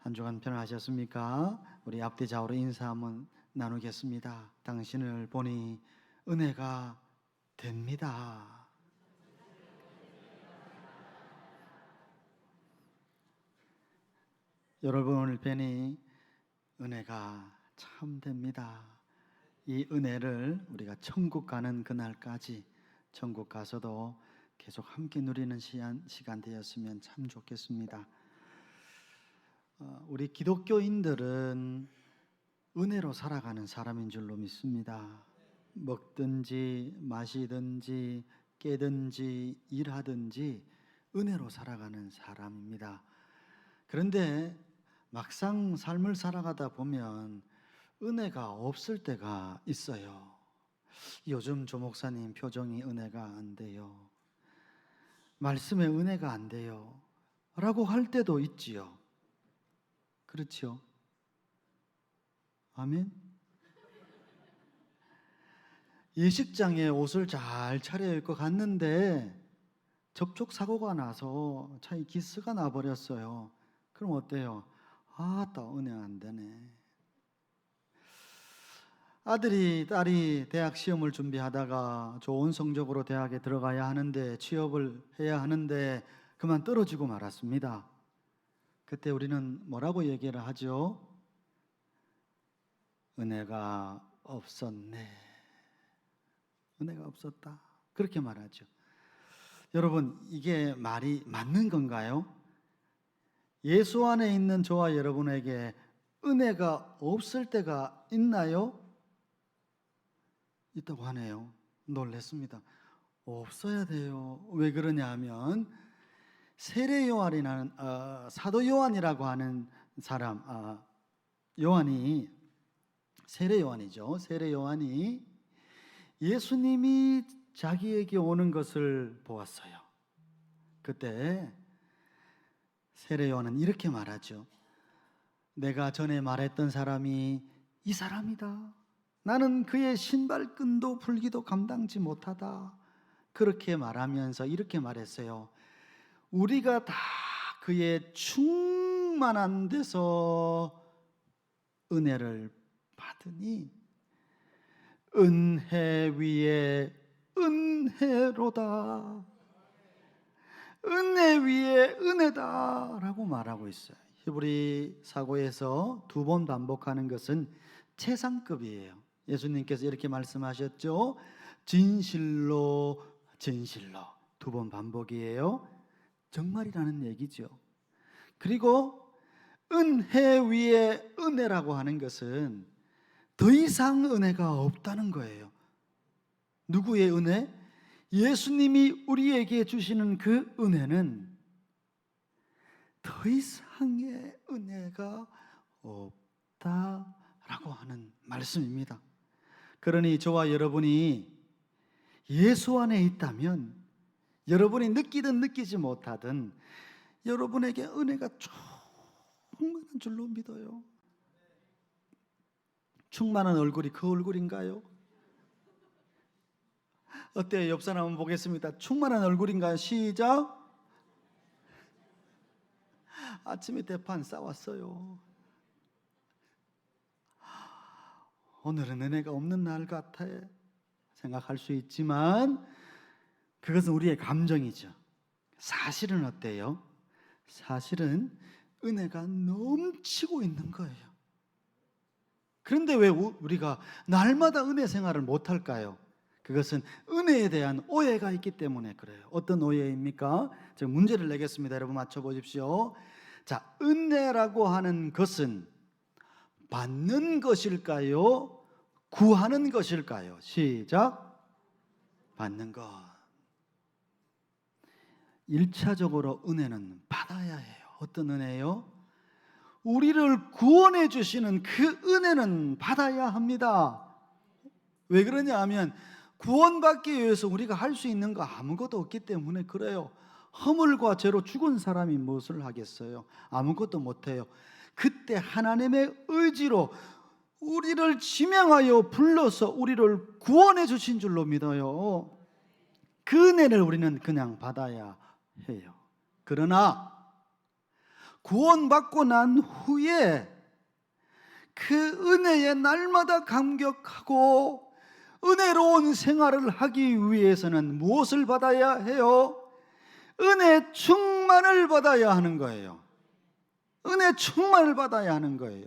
한 주간 편안하셨습니까? 우리 앞뒤 좌우로 인사 한번 나누겠습니다. 당신을 보니 은혜가 됩니다. 여러분을 뵈니 은혜가 참 됩니다. 이 은혜를 우리가 천국 가는 그날까지 천국 가서도 계속 함께 누리는 시간 되었으면 참 좋겠습니다. 우리 기독교인들은 은혜로 살아가는 사람인 줄로 믿습니다. 먹든지 마시든지 깨든지 일하든지 은혜로 살아가는 사람입니다. 그런데 막상 삶을 살아가다 보면 은혜가 없을 때가 있어요. 요즘 조 목사님 표정이 은혜가 안 돼요. 말씀에 은혜가 안 돼요 라고 할 때도 있지요. 그렇죠? 아멘. 예식장에 옷을 잘 차려입고 갔는데 접촉사고가 나서 차에 기스가 나버렸어요. 그럼 어때요? 아따 은혜 안 되네. 아들이 딸이 대학 시험을 준비하다가 좋은 성적으로 대학에 들어가야 하는데 취업을 해야 하는데 그만 떨어지고 말았습니다. 그때 우리는 뭐라고 얘기를 하죠? 은혜가 없었네. 은혜가 없었다. 그렇게 말하죠. 여러분, 이게 말이 맞는 건가요? 예수 안에 있는 저와 여러분에게 은혜가 없을 때가 있나요? 있다고 하네요. 놀랐습니다. 없어야 돼요. 왜 그러냐 하면 세례 요한이라는 사도 요한이라고 하는 사람, 요한이 세례 요한이죠. 세례 요한이 예수님이 자기에게 오는 것을 보았어요. 그때 세례 요한은 이렇게 말하죠. 내가 전에 말했던 사람이 이 사람이다. 나는 그의 신발끈도 풀기도 감당지 못하다. 그렇게 말하면서 이렇게 말했어요. 우리가 다 그의 충만한 데서 은혜를 받으니 은혜 위에 은혜로다. 은혜 위에 은혜다 라고 말하고 있어요. 히브리 사고에서 2번 반복하는 것은 최상급이에요. 예수님께서 이렇게 말씀하셨죠. 진실로 진실로 2번 반복이에요. 정말이라는 얘기죠. 그리고 은혜 위에 은혜라고 하는 것은 더 이상 은혜가 없다는 거예요. 누구의 은혜? 예수님이 우리에게 주시는 그 은혜는 더 이상의 은혜가 없다라고 하는 말씀입니다. 그러니 저와 여러분이 예수 안에 있다면 여러분이 느끼든 느끼지 못하든 여러분에게 은혜가 충만한 줄로 믿어요. 충만한 얼굴이 그 얼굴인가요? 어때요? 옆 사람 한번 보겠습니다. 충만한 얼굴인가요? 시작. 아침에 대판 싸웠어요. 오늘은 은혜가 없는 날 같아 생각할 수 있지만 그것은 우리의 감정이죠. 사실은 어때요? 사실은 은혜가 넘치고 있는 거예요. 그런데 왜 우리가 날마다 은혜 생활을 못할까요? 그것은 은혜에 대한 오해가 있기 때문에 그래요. 어떤 오해입니까? 제가 문제를 내겠습니다. 여러분 맞춰보십시오. 자, 은혜라고 하는 것은 받는 것일까요? 구하는 것일까요? 시작. 받는 것. 1차적으로 은혜는 받아야 해요. 어떤 은혜요? 우리를 구원해 주시는 그 은혜는 받아야 합니다. 왜 그러냐 하면 구원받기 위해서 우리가 할 수 있는 거 아무것도 없기 때문에 그래요. 허물과 죄로 죽은 사람이 무엇을 하겠어요? 아무것도 못해요. 그때 하나님의 의지로 우리를 지명하여 불러서 우리를 구원해 주신 줄로 믿어요. 그 은혜를 우리는 그냥 받아야 해요. 그러나 구원받고 난 후에 그 은혜에 날마다 감격하고 은혜로운 생활을 하기 위해서는 무엇을 받아야 해요? 은혜 충만을 받아야 하는 거예요. 은혜 충만을 받아야 하는 거예요.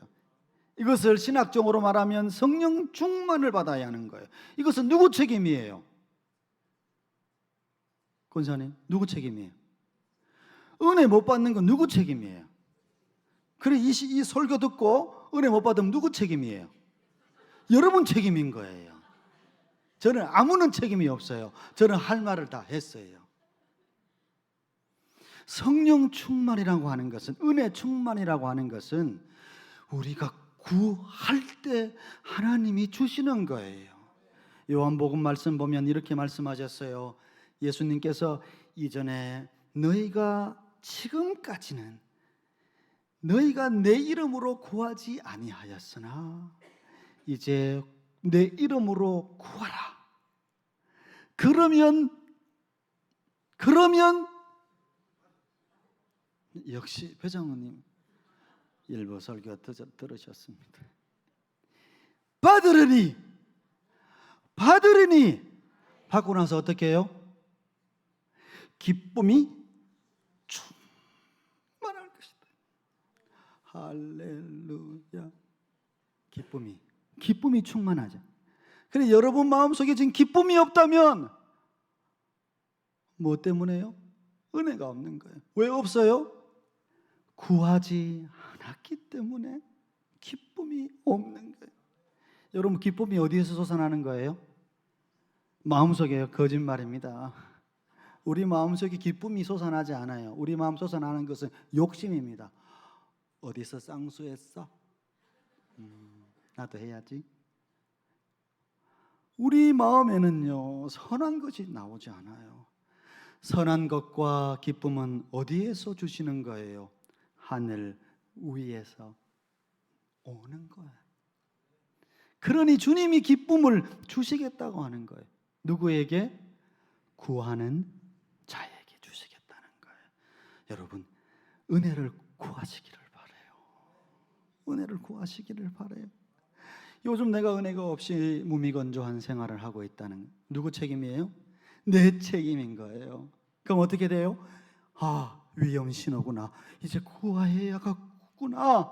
이것을 신학적으로 말하면 성령 충만을 받아야 하는 거예요. 이것은 누구 책임이에요? 권사님, 누구 책임이에요? 은혜 못 받는 건 누구 책임이에요? 그래, 이 설교 듣고 은혜 못 받으면 누구 책임이에요? 여러분 책임인 거예요. 저는 아무런 책임이 없어요. 저는 할 말을 다 했어요. 성령 충만이라고 하는 것은, 은혜 충만이라고 하는 것은 우리가 구할 때 하나님이 주시는 거예요. 요한복음 말씀 보면 이렇게 말씀하셨어요. 예수님께서 이전에 너희가 지금까지는 너희가 내 이름으로 구하지 아니하였으나 이제 내 이름으로 구하라. 그러면 역시 배장우님 일부 설교 들으셨습니다. 받으리니 받고 나서 어떻게 해요? 기쁨이 충만할 것이다. 할렐루야. 기쁨이 충만하죠. 그래, 여러분 마음속에 지금 기쁨이 없다면 뭐 때문에요? 은혜가 없는 거예요. 왜 없어요? 구하지 않았기 때문에 기쁨이 없는 거예요. 여러분, 기쁨이 어디에서 솟아나는 거예요? 마음속에요. 거짓말입니다. 우리 마음속에 기쁨이 솟아나지 않아요. 우리 마음 솟아나는 것은 욕심입니다. 어디서 쌍수했어? 나도 해야지. 우리 마음에는요, 선한 것이 나오지 않아요. 선한 것과 기쁨은 어디에서 주시는 거예요? 하늘 위에서 오는 거예요. 그러니 주님이 기쁨을 주시겠다고 하는 거예요. 누구에게? 구하는 자에게 주시겠다는 거예요. 여러분, 은혜를 구하시기를 바라요. 은혜를 구하시기를 바라요. 요즘 내가 은혜가 없이 무미건조한 생활을 하고 있다는, 누구 책임이에요? 내 책임인 거예요. 그럼 어떻게 돼요? 위험 신호구나, 이제 구해야겠구나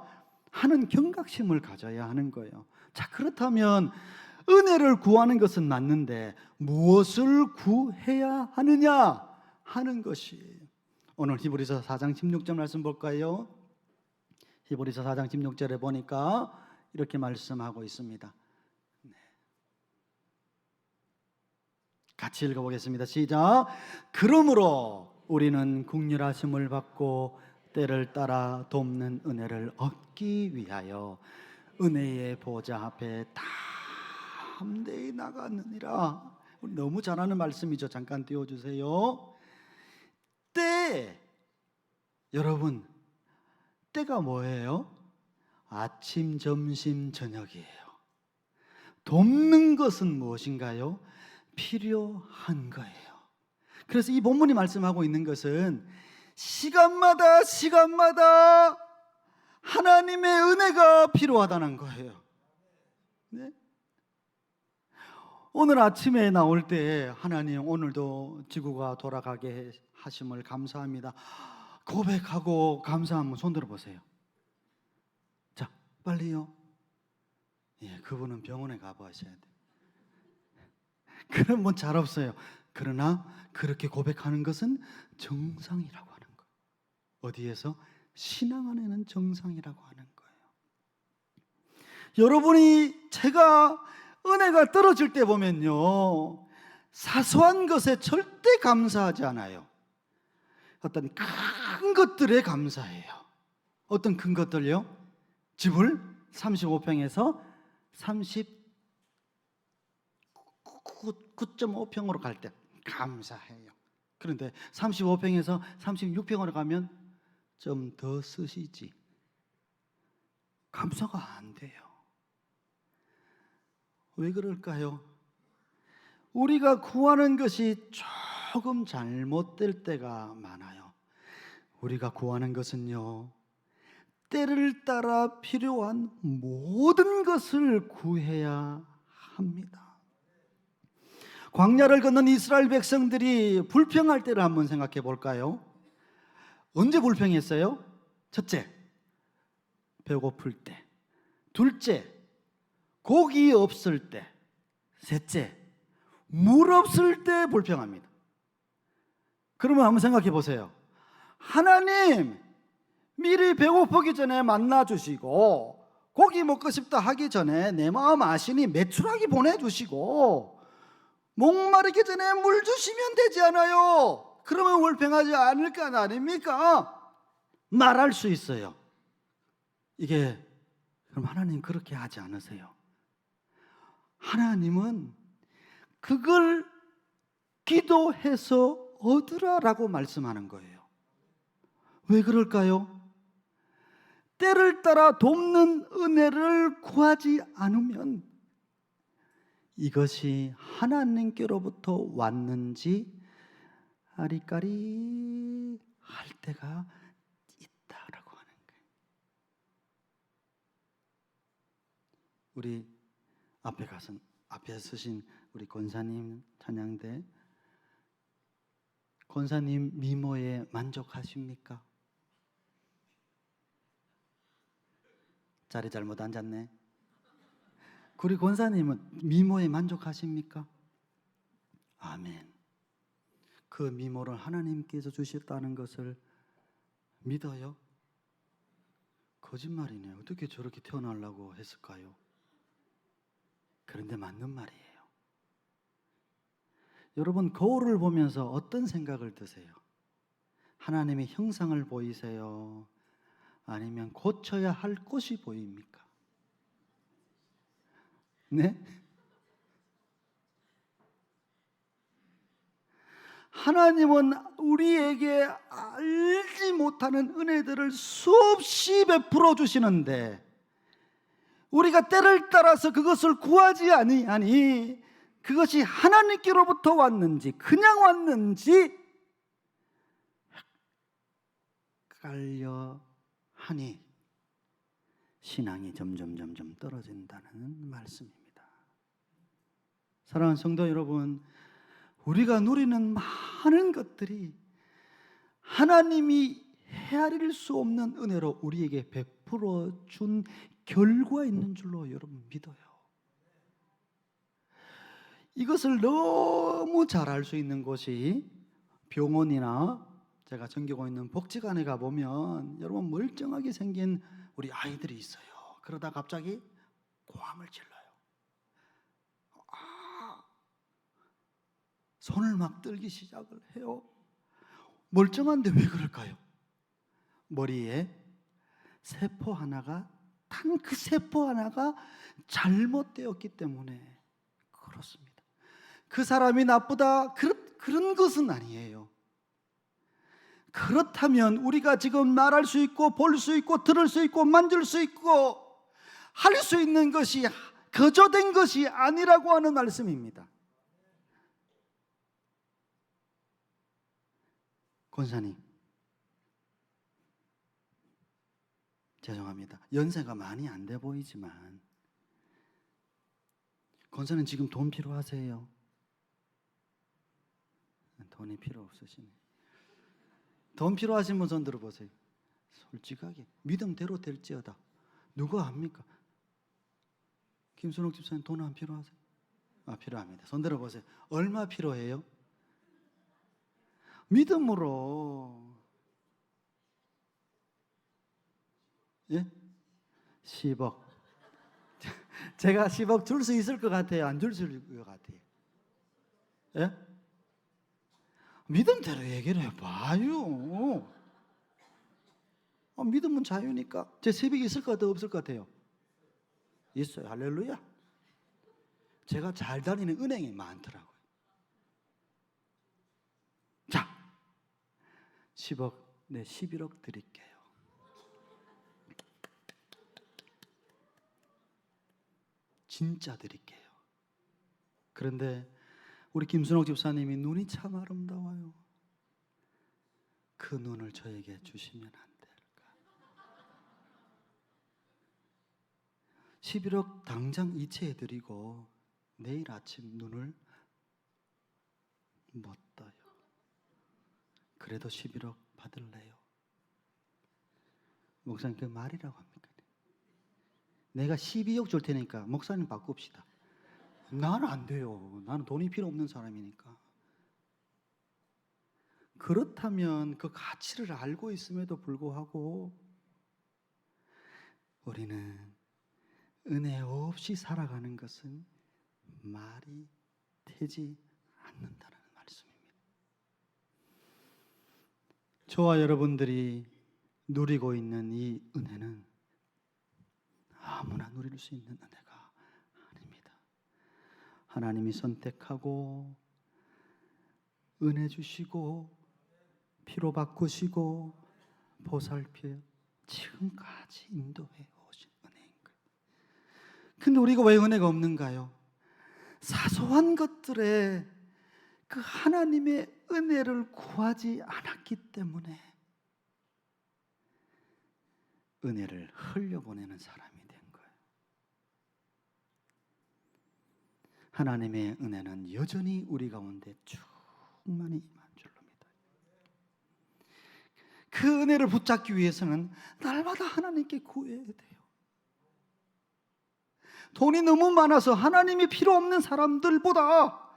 하는 경각심을 가져야 하는 거예요. 자, 그렇다면 은혜를 구하는 것은 맞는데 무엇을 구해야 하느냐 하는 것이, 오늘 히브리서 4장 16절 말씀 볼까요? 히브리서 4장 16절에 보니까 이렇게 말씀하고 있습니다. 같이 읽어보겠습니다. 시작. 그러므로 우리는 긍휼하심을 받고 때를 따라 돕는 은혜를 얻기 위하여 은혜의 보좌 앞에 담대히 나가느니라. 너무 잘하는 말씀이죠. 잠깐 띄워주세요. 여러분, 때가 뭐예요? 아침, 점심, 저녁이에요. 돕는 것은 무엇인가요? 필요한 거예요. 그래서 이 본문이 말씀하고 있는 것은 시간마다 하나님의 은혜가 필요하다는 거예요. 네? 오늘 아침에 나올 때 하나님 오늘도 지구가 돌아가게 하심을 감사합니다. 고백하고 감사하면 손 들어보세요. 자, 빨리요. 그분은 병원에 가보셔야 돼요. 그런 분 잘 없어요. 그러나 그렇게 고백하는 것은 정상이라고 하는 거예요. 어디에서? 신앙 안에는 정상이라고 하는 거예요. 여러분이, 제가 은혜가 떨어질 때 보면요, 사소한 것에 절대 감사하지 않아요. 어떤 큰 것들에 감사해요. 어떤 큰 것들요? 집을 35평에서 39.5평으로 갈 때 감사해요. 그런데 35평에서 36평으로 가면 좀 더 쓰시지, 감사가 안 돼요. 왜 그럴까요? 우리가 구하는 것이 조금 잘못될 때가 많아요. 우리가 구하는 것은요, 때를 따라 필요한 모든 것을 구해야 합니다. 광야를 걷는 이스라엘 백성들이 불평할 때를 한번 생각해 볼까요? 언제 불평했어요? 첫째, 배고플 때. 둘째, 고기 없을 때. 셋째, 물 없을 때 불평합니다. 그러면 한번 생각해 보세요. 하나님, 미리 배고프기 전에 만나 주시고 고기 먹고 싶다 하기 전에 내 마음 아시니 메추라기 보내주시고 목마르기 전에 물 주시면 되지 않아요? 그러면 불평하지 않을 것 아닙니까? 말할 수 있어요. 이게 그럼 하나님 그렇게 하지 않으세요? 하나님은 그걸 기도해서 얻으라라고 말씀하는 거예요. 왜 그럴까요? 때를 따라 돕는 은혜를 구하지 않으면 이것이 하나님께로부터 왔는지 아리까리 할 때가 있다라고 하는 거예요. 우리 앞에 서신 우리 권사님 찬양대, 권사님 미모에 만족하십니까? 자리 잘못 앉았네. 우리 권사님은 미모에 만족하십니까? 아멘. 그 미모를 하나님께서 주셨다는 것을 믿어요? 거짓말이네. 어떻게 저렇게 태어나려고 했을까요? 그런데 맞는 말이에요. 여러분, 거울을 보면서 어떤 생각을 드세요? 하나님의 형상을 보이세요? 아니면 고쳐야 할 것이 보입니까? 네? 하나님은 우리에게 알지 못하는 은혜들을 수없이 베풀어 주시는데 우리가 때를 따라서 그것을 구하지 아니하니 그것이 하나님께로부터 왔는지 그냥 왔는지 헷갈려 하니 신앙이 점점 떨어진다는 말씀입니다. 사랑하는 성도 여러분, 우리가 누리는 많은 것들이 하나님이 헤아릴 수 없는 은혜로 우리에게 베풀어 준 결과 있는 줄로 여러분 믿어요. 이것을 너무 잘 알 수 있는 곳이 병원이나 제가 섬기고 있는 복지관에 가보면 여러분 멀쩡하게 생긴 우리 아이들이 있어요. 그러다 갑자기 고함을 질러요. 손을 막 떨기 시작을 해요. 멀쩡한데 왜 그럴까요? 머리에 세포 하나가 단 그 세포 하나가 잘못되었기 때문에 그렇습니다. 그 사람이 나쁘다 그런 것은 아니에요. 그렇다면 우리가 지금 말할 수 있고 볼 수 있고 들을 수 있고 만질 수 있고 할 수 있는 것이 거저된 것이 아니라고 하는 말씀입니다. 권사님, 죄송합니다. 연세가 많이 안 돼 보이지만 권사님 지금 돈 필요하세요? 돈이 필요 없으시네. 돈 필요하신 분 손 들어보세요. 솔직하게 믿음대로 될지어다. 누가 압니까? 김순옥 집사님 돈 안 필요하세요? 필요합니다. 손 들어보세요. 얼마 필요해요? 믿음으로. 예? 10억. 제가 10억 줄 수 있을 것 같아요? 안 줄 수 있을 것 같아요? 예? 믿음대로 얘기를 해봐요. 믿음은 자유니까. 제 새벽에 있을 것 같아요? 없을 것 같아요? 있어요. 할렐루야. 제가 잘 다니는 은행이 많더라고요. 자, 10억, 11억 드릴게요. 진짜 드릴게요. 그런데 우리 김순옥 집사님이 눈이 참 아름다워요. 그 눈을 저에게 주시면 안 될까? 11억 당장 이체해드리고 내일 아침 눈을 못 떠요. 그래도 11억 받을래요? 목사님, 그 말이라고 합니까? 내가 12억 줄 테니까 목사님 바꿉시다. 나는 안 돼요. 나는 돈이 필요 없는 사람이니까. 그렇다면 그 가치를 알고 있음에도 불구하고 우리는 은혜 없이 살아가는 것은 말이 되지 않는다는 말씀입니다. 저와 여러분들이 누리고 있는 이 은혜는 아무나 누릴 수 있는 은혜가 아닙니다. 하나님이 선택하고 은혜 주시고 피로 바꾸시고 보살펴 지금까지 인도해 오신 은혜인 거예요. 근데 우리가 왜 은혜가 없는가요? 사소한 것들에 그 하나님의 은혜를 구하지 않았기 때문에 은혜를 흘려보내는 사람이 된 거예요. 하나님의 은혜는 여전히 우리 가운데 충만히 임한 줄로 믿어요. 그 은혜를 붙잡기 위해서는 날마다 하나님께 구해야 돼요. 돈이 너무 많아서 하나님이 필요 없는 사람들보다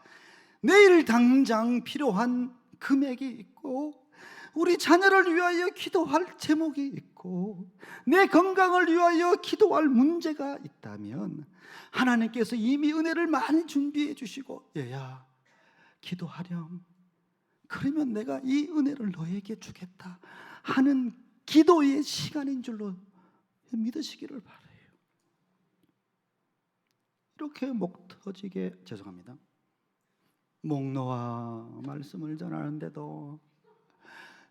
내일 당장 필요한 금액이 있고, 우리 자녀를 위하여 기도할 제목이 있고, 내 건강을 위하여 기도할 문제가 있다면 하나님께서 이미 은혜를 많이 준비해 주시고, 얘야 기도하렴, 그러면 내가 이 은혜를 너에게 주겠다 하는 기도의 시간인 줄로 믿으시기를 바라요. 이렇게 목 터지게, 죄송합니다, 목 놓아 말씀을 전하는데도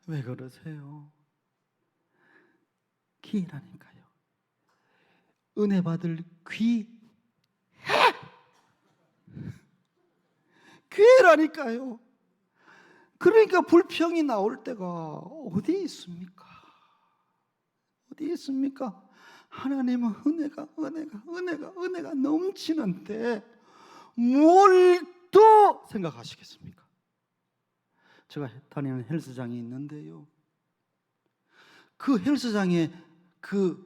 왜 그러세요? 기회라니까요. 은혜 받을 기회라니까요. 그러니까 불평이 나올 때가 어디 있습니까? 어디 있습니까? 하나님은 은혜가 넘치는데 뭘 또 생각하시겠습니까? 제가 다니는 헬스장이 있는데요, 그 헬스장에 그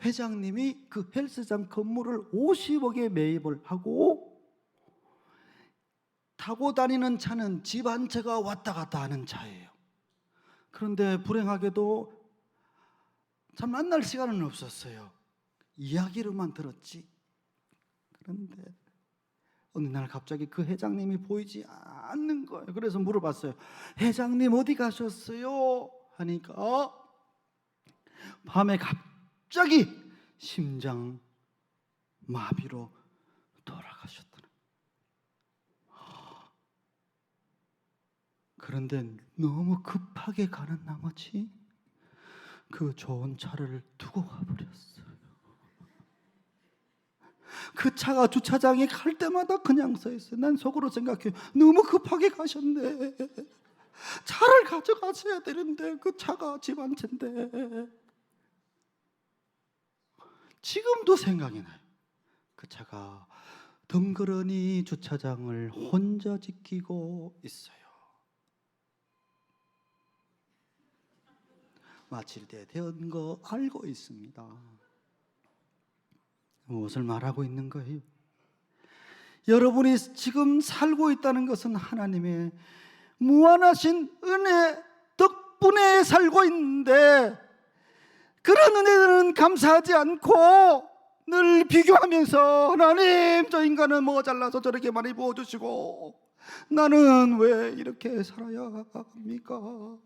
회장님이 그 헬스장 건물을 50억에 매입을 하고 타고 다니는 차는 집 한 채가 왔다 갔다 하는 차예요. 그런데 불행하게도 참 만날 시간은 없었어요. 이야기로만 들었지. 그런데 어느 날 갑자기 그 회장님이 보이지 않는 거예요. 그래서 물어봤어요. 회장님 어디 가셨어요? 하니까 밤에 갑자기 심장 마비로 돌아가셨더라. 그런데 너무 급하게 가는 나머지 그 좋은 차를 두고 가버렸어요. 그 차가 주차장에 갈 때마다 그냥 서 있어요. 난 속으로 생각해요. 너무 급하게 가셨네. 차를 가져가셔야 되는데 그 차가 집 한 채인데. 지금도 생각이 나요. 그 차가 덩그러니 주차장을 혼자 지키고 있어요. 마칠 때 된 거 알고 있습니다. 무엇을 말하고 있는 거예요? 여러분이 지금 살고 있다는 것은 하나님의 무한하신 은혜 덕분에 살고 있는데, 그런 은혜는 감사하지 않고 늘 비교하면서 하나님, 저 인간은 뭐가 잘나서 저렇게 많이 부어주시고 나는 왜 이렇게 살아야 합니까?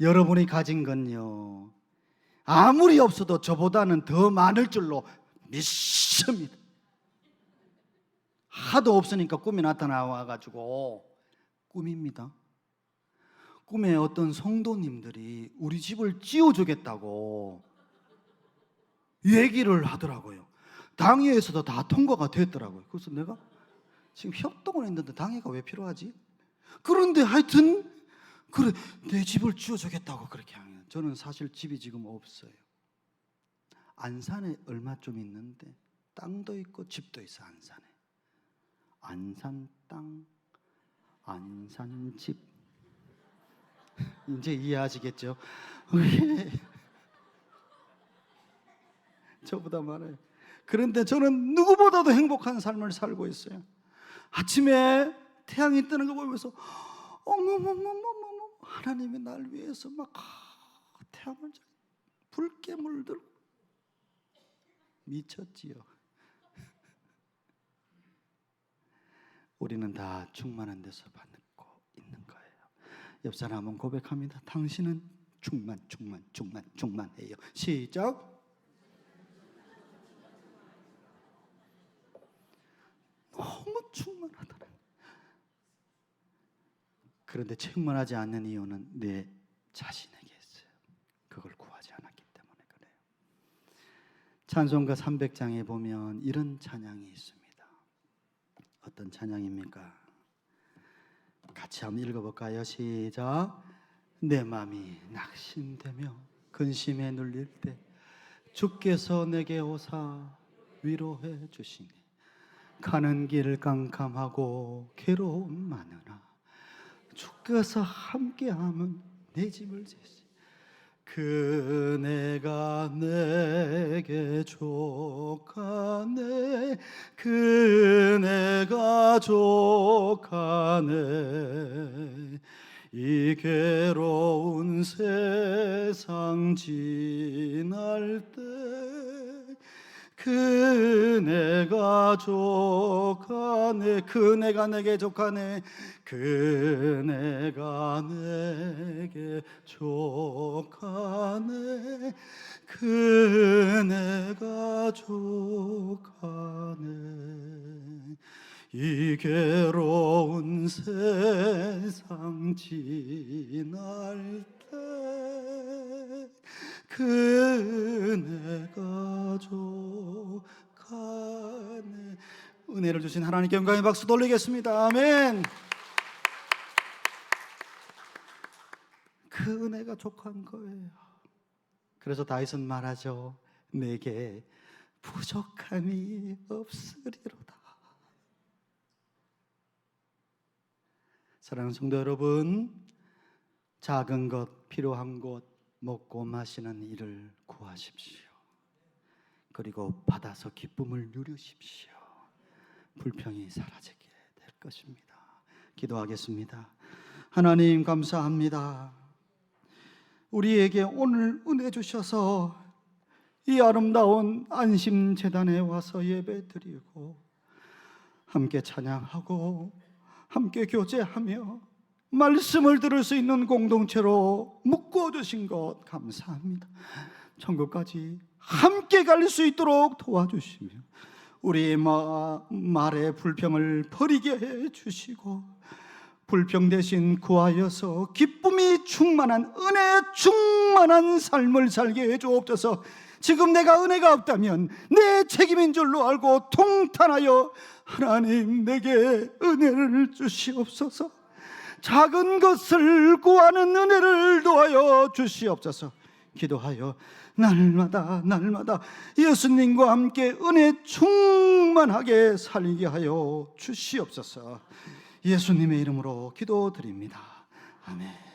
여러분이 가진 건요, 아무리 없어도 저보다는 더 많을 줄로 믿습니다. 하도 없으니까 꿈이 나타나와가지고 꿈입니다. 꿈에 어떤 성도님들이 우리 집을 지어주겠다고 얘기를 하더라고요. 당회에서도 다 통과가 됐더라고요. 그래서 내가 지금 협동을 했는데 당회가 왜 필요하지? 그런데 하여튼 그래, 내 집을 지어주겠다고 그렇게 하면, 저는 사실 집이 지금 없어요. 안산에 얼마 좀 있는데 땅도 있고 집도 있어. 안산에 안산 땅, 안산 집. 이제 이해하시겠죠? 저보다 많아요. 그런데 저는 누구보다도 행복한 삶을 살고 있어요. 아침에 태양이 뜨는 거 보면서 어머머머머머, 하나님이 날 위해서 막 태양을 붉게 물들고 미쳤지요. 우리는 다 충만한 데서 받고 있는 거예요. 옆 사람은 고백합니다. 당신은 충만해요. 시작. 너무 충만하더라. 그런데 충만하지 않는 이유는 내 자신에게 있어요. 그걸 구하지 않았기 때문에 그래요. 찬송가 300장에 보면 이런 찬양이 있습니다. 어떤 찬양입니까? 같이 한번 읽어볼까요? 시작. 내 맘이 낙심되며 근심에 눌릴 때 주께서 내게 오사 위로해 주시니 가는 길 깜깜하고 괴로움 많으나 주께서 함께하면 내 집을 지시 그네가 내게 족하네 그네가 족하네 이 괴로운 세상 지날 때 그네가 족하네 그네가 내게 족하네 그네가 내게 족하네 그네가 족하네 이 괴로운 세상 지날 때 그네가 족하네. 은혜를 주신 하나님께 영광의 박수 돌리겠습니다. 아멘. 그 은혜가 족한 거예요. 그래서 다윗은 말하죠. 내게 부족함이 없으리로다. 사랑하는 성도 여러분, 작은 것, 필요한 것, 먹고 마시는 일을 구하십시오. 그리고 받아서 기쁨을 누리십시오. 불평이 사라지게 될 것입니다. 기도하겠습니다. 하나님 감사합니다. 우리에게 오늘 은혜 주셔서 이 아름다운 안심재단에 와서 예배드리고 함께 찬양하고 함께 교제하며 말씀을 들을 수 있는 공동체로 묶어주신 것 감사합니다. 천국까지 함께 갈 수 있도록 도와주시며 우리 말의 불평을 버리게 해주시고 불평 대신 구하여서 기쁨이 충만한 은혜 충만한 삶을 살게 해주옵소서. 지금 내가 은혜가 없다면 내 책임인 줄로 알고 통탄하여 하나님 내게 은혜를 주시옵소서. 작은 것을 구하는 은혜를 도하여 주시옵소서. 기도하여 날마다 예수님과 함께 은혜 충만하게 살게 하여 주시옵소서. 예수님의 이름으로 기도드립니다. 아멘.